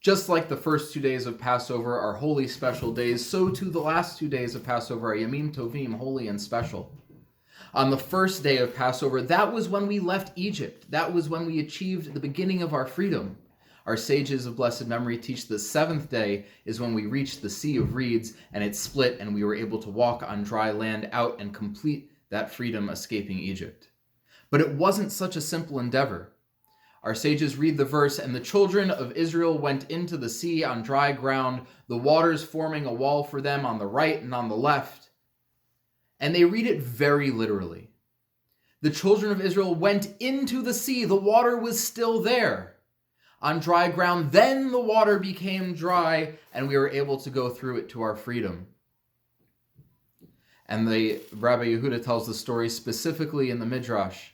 Just like the first 2 days of Passover are holy, special days, so too the last 2 days of Passover are Yamim Tovim, holy and special. On the first day of Passover, that was when we left Egypt. That was when we achieved the beginning of our freedom. Our sages of blessed memory teach the seventh day is when we reached the Sea of Reeds and it split and we were able to walk on dry land out and complete that freedom escaping Egypt. But it wasn't such a simple endeavor. Our sages read the verse, and the children of Israel went into the sea on dry ground, the waters forming a wall for them on the right and on the left. And they read it very literally. The children of Israel went into the sea, the water was still there. On dry ground, then the water became dry, and we were able to go through it to our freedom. And the Rabbi Yehuda tells the story specifically in the Midrash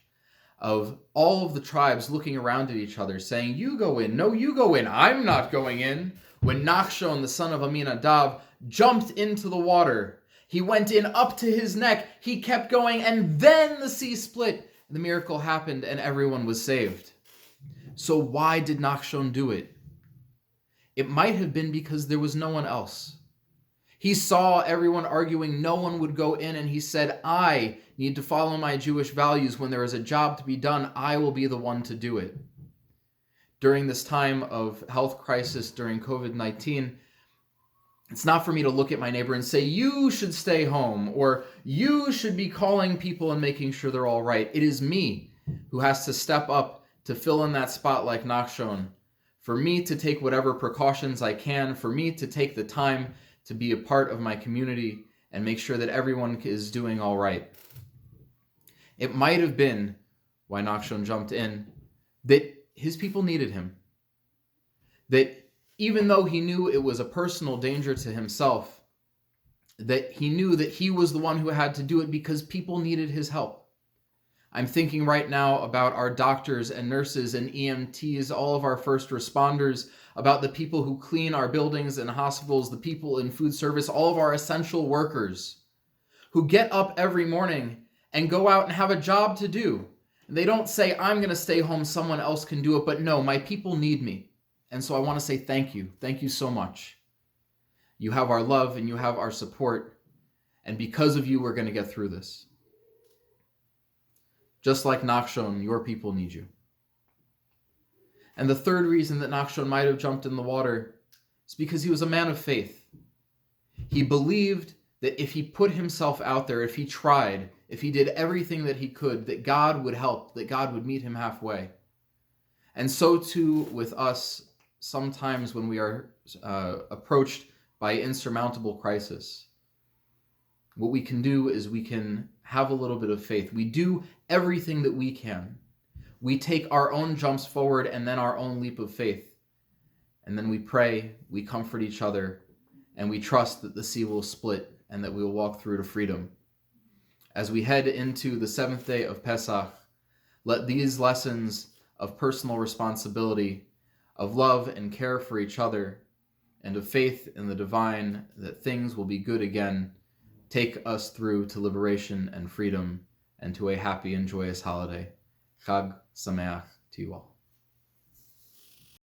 of all of the tribes looking around at each other, saying, "You go in, no, you go in, I'm not going in." When Nachshon, the son of Aminadav, jumped into the water, he went in up to his neck, he kept going, and then the sea split. The miracle happened, and everyone was saved. So why did Nachshon do it? It might have been because there was no one else. He saw everyone arguing, no one would go in, and he said, I need to follow my Jewish values. When there is a job to be done, I will be the one to do it. During this time of health crisis, during COVID-19, it's not for me to look at my neighbor and say, you should stay home, or you should be calling people and making sure they're all right. It is me who has to step up to fill in that spot like Nachshon, for me to take whatever precautions I can, for me to take the time to be a part of my community and make sure that everyone is doing all right. It might have been why Nachshon jumped in, that his people needed him. That even though he knew it was a personal danger to himself, that he knew that he was the one who had to do it because people needed his help. I'm thinking right now about our doctors and nurses and EMTs, all of our first responders, about the people who clean our buildings and hospitals, the people in food service, all of our essential workers who get up every morning and go out and have a job to do. They don't say, I'm going to stay home, someone else can do it, but no, my people need me. And so I want to say thank you. Thank you so much. You have our love and you have our support. And because of you, we're going to get through this. Just like Nachshon, your people need you. And the third reason that Nachshon might have jumped in the water is because he was a man of faith. He believed that if he put himself out there, if he tried, if he did everything that he could, that God would help, that God would meet him halfway. And so too with us, sometimes when we are approached by insurmountable crisis, what we can do is we can have a little bit of faith. We do everything that we can. We take our own jumps forward and then our own leap of faith. And then we pray, we comfort each other, and we trust that the sea will split and that we will walk through to freedom. As we head into the seventh day of Pesach, let these lessons of personal responsibility, of love and care for each other, and of faith in the divine that things will be good again, take us through to liberation and freedom and to a happy and joyous holiday. Chag Sameach to you all.